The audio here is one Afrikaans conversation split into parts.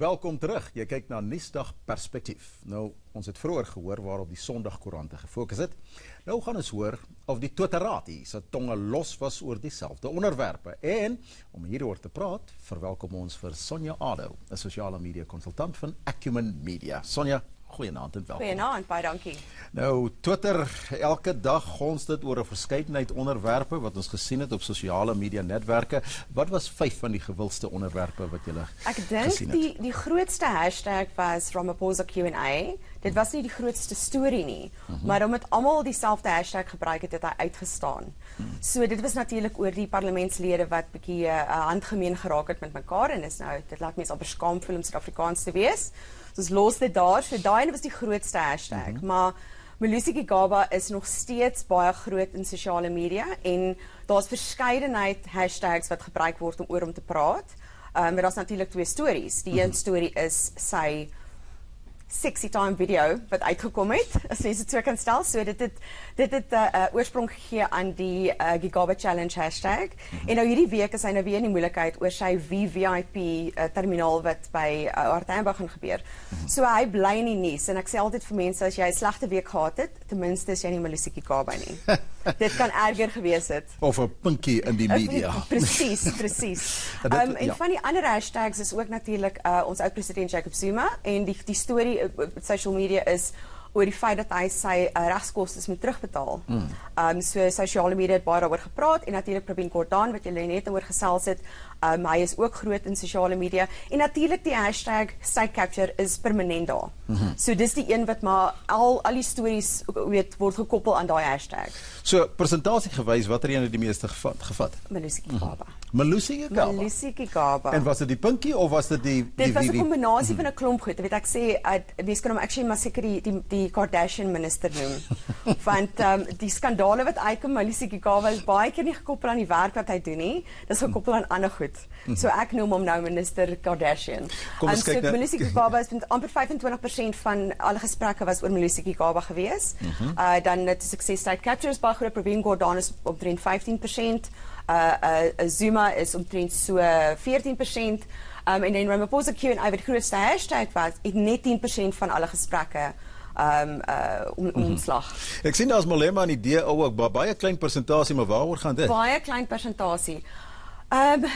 welkom terug. Jy kyk na Nuusdag Perspektief. Nou, ons het vroeër gehoor waarop die Sondagkoerante gefokus het. Nou gaan ons hoor of die Twitteratie se tonge los was oor dieselfde onderwerpe. En om hieroor te praat, verwelkom ons vir Sonja Ado, 'n sosiale media konsultant van Acumen Media. Sonja, goeienaand en welkom. Goeienaand, baie dankie. Nou, Twitter, elke dag gons dit oor 'n verskeidenheid onderwerpe wat ons gesien het op sosiale media netwerke. Wat was 5 van die gewildste onderwerpe wat julle gesien het? Ek dink die grootste hashtag was Ramaphosa Q&A. Dit was nie die grootste storie nie, maar omdat almal dieselfde hashtag gebruik het, het hy uitgestaan. So dit was natuurlik oor die parlementslede wat bietjie handgemeen geraak het met mekaar en is nou, dit laat mense amper skaam voel om Suid-Afrikaans te wees. So ons los dit daar, so daai was die grootste hashtag, maar Malusi Gigaba is nog steeds baie groot in sosiale media en daar's verskeidenheid hashtags wat gebruik word om oor hom te praat. Maar daar's natuurlik 2 stories. Die een storie is sy sexy time video wat uitgekom het, as jy dit so kan stel. So dit het oorsprong gegee aan die Gigaba Challenge hashtag. En nou hierdie week is hy nou weer in die moeilikheid oor sy VVIP terminaal wat by Hartenberg gaan gebeur. So hy bly in die nuus en ek sê altyd vir mense, as jy 'n slegte week gehad het, ten minste is jy nie Malusi Gigaba nie. Dit kan erger gewees het. Of 'n pinkie in die media. Presies. En van die ander hashtags is ook natuurlik ons oud-president Jacob Zuma en die storie op social media is oor die feit dat hy sy regskoste moet terugbetaal. So sosiale media het baie daaroor gepraat en natuurlik Pravin Gordhan wat julle net oor gesels het. Hy is ook groot in sosiale media en natuurlik die hashtag State Capture is permanent daar. So dis die een wat maar al die stories word gekoppel aan daai hashtag. So persentasie gewys, watter een het die meeste gevat? Malusi Gigaba. Malusi Gigaba. Malusi Gigaba. En was dit die pinkie of was dit die Dit was 'n kombinasie van 'n klomp goed. Weet ek sê mens kan hom actually maar seker die Kardashian minister noem. Want die skandale wat uitkom, Malusi Gigaba is baie keer nie gekoppel aan die werk wat hy doen nie. Dis gekoppel aan ander goed. So ek noem hom nou minister Kardashian. En so Malusi Gigaba is amper 25% van alle gesprekke was oor Malusi Gigaba gewees. Dan het sukses State Capture is baie groot, Pravin Gordhan is omtrent 15%. Zuma is omtrent so 14%. En dan Ramaphosa Q&A wat die grootste hashtag was, het net 10% van alle gesprekke omslag. Ek sien daar's Malema en die DA ook, baie klein persentasie, maar waaroor gaan dit? Baie klein persentasie.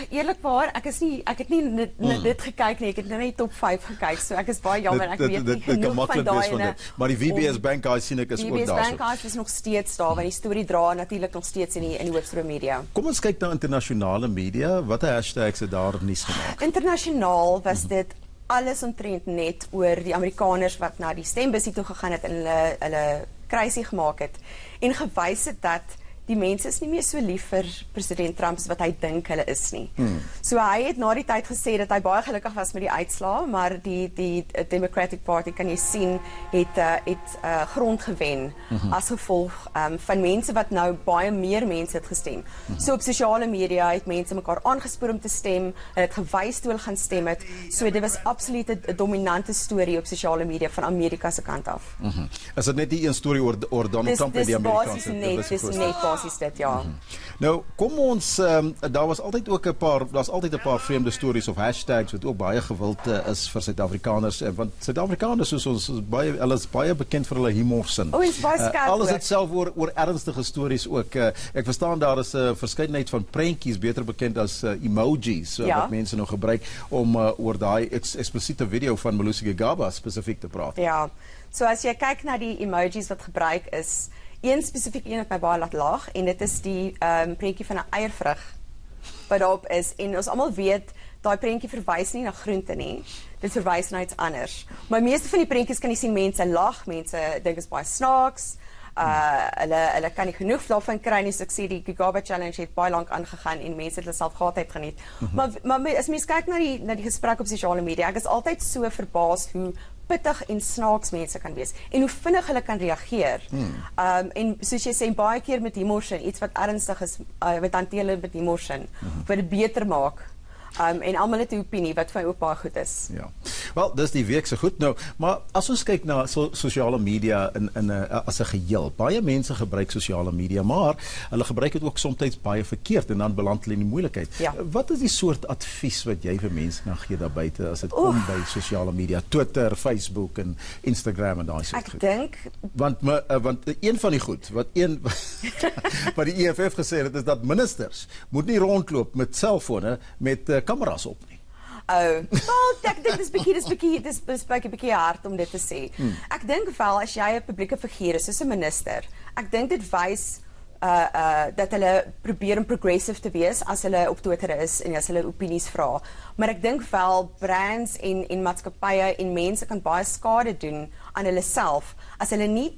Eerlikwaar, ek het nie dit gekyk nie, ek het net top 5 gekyk, so ek is baie jammer, ek weet nie genoeg van daai. Maar die VBS Bankhuis sien ek is ook daar. VBS Bankhuis is nog steeds daar, want die storie dra natuurlik nog steeds in die hoofstroom media. Kom ons kyk na internasionale media, watter hashtags het daar nuus gemaak? Internasionaal was dit alles omtrent net oor die Amerikaners wat na die stembusie toe gegaan het en hulle kruisie gemaak het en gewys het dat die mense is nie meer so lief vir president Trump as wat hy dink hulle is nie. So hy het na die tyd gesê dat hy baie gelukkig was met die uitslae, maar die Democratic Party kan jy sien het grond gewen as gevolg van mense wat nou baie meer mense het gestem. So op sosiale media het mense mekaar aangespoor om te stem, hulle het gewys toe hulle gaan stem het. So dit was absoluut 'n dominante storie op sosiale media van Amerika se kant af. Is dit net die een storie oor Donald Trump en die Amerikaanse? Dis net dit, ja. Nou, kom ons, daar's altyd 'n paar vreemde stories of hashtags wat ook baie gewild is vir Suid-Afrikaners, want Suid-Afrikaners soos ons hulle is baie bekend vir hulle humorsin. Alles het self oor ernstige stories ook. Ek verstaan daar is 'n verskeidenheid van prentjies, beter bekend as emojis, wat mense nou gebruik om oor daai eksplisiete video van Malusi Gigaba spesifiek te praat. Ja, so as jy kyk na die emojis wat gebruik is, een spesifiek een wat my baie laat lag en dit is die prentjie van 'n eiervrug wat daarop is en ons almal weet daai prentjie verwys nie na groente nie, dit verwys na iets anders. Maar meeste van die prentjies kan jy sien mense lag, mense dink is baie snaaks, hulle kan nie genoeg daarvan kry nie, so ek sê die Gigaba Challenge het baie lank aangegaan en mense het hulle self gaatheid geniet. Maar as mens kyk na die gesprek op sosiale media, ek is altyd so verbaas hoe pittig en snaaks mense kan wees en hoe vinnig hulle kan reageer. En soos jy sê, baie keer met humorsin, iets wat ernstig is, wat hanteer hulle met humorsin, wat dit beter maak. En almal het 'n opinie wat vir my ook baie goed is. Ja. Wel, dis die week se goed nou, maar as ons kyk na sosiale media as 'n geheel, baie mense gebruik sosiale media, maar hulle gebruik dit ook soms baie verkeerd en dan beland hulle in die moeilikheid. Ja. Wat is die soort advies wat jy vir mense kan gee daar buite as dit kom by sosiale media, Twitter, Facebook en Instagram en daai soort Ek goed? dink Want een van die goed wat wat die EFF gesê het is dat ministers moet nie rondloop met selfone met kameras op nie. wel, ek dink dis bietjie hard om dit te sê. Ek dink wel as jy 'n publieke figuur is, soos 'n minister, ek dink dit wys dat hulle probeer om progressive te wees as hulle op Twitter is en as hulle opinies vra. Maar ek dink wel brands en maatskappye en mense kan baie skade doen aan hulle self as hulle nie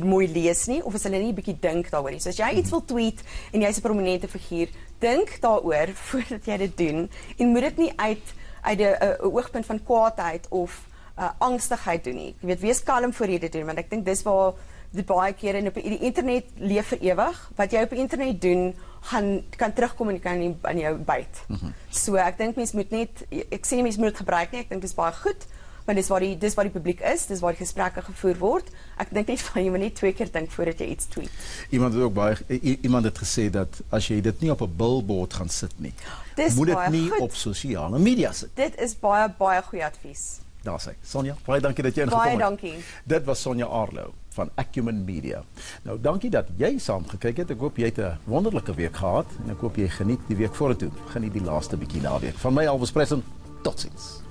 mooi lees nie of as hulle nie 'n bietjie dink daaroor nie. So as jy iets wil tweet en jy's 'n prominente figuur, dink daaroor voordat jy dit doen en moet dit nie uit 'n oogpunt van kwaadheid of angstigheid doen nie. Jy weet, wees kalm voor jy dit doen, want ek dink dis waar dit baie kere en op die internet leef vir ewig. Wat jy op die internet doen, kan terugkom en kan aan jou byt. So ek dink mens moet net, ek sê mens moet dit gebruik nie, ek dink dis baie goed. Want dis waar die publiek is, dis waar die gesprekke gevoer word. Ek dink net van jy moet net 2 keer dink voordat jy iets tweet. Iemand het gesê dat as jy dit nie op 'n billboard gaan sit nie, moet dit nie op sosiale media sit. Dit is baie goeie advies. Daar sê Sonja, baie dankie dat jy ingekom het. Baie dankie. Dit was Sonja Arlo van Acumen Media. Nou, dankie dat jy saam gekyk het. Ek hoop jy het 'n wonderlike week gehad en ek hoop jy geniet die week vorentoe. Geniet die laaste bietjie naweek. Van my Alves Pressen, totsiens.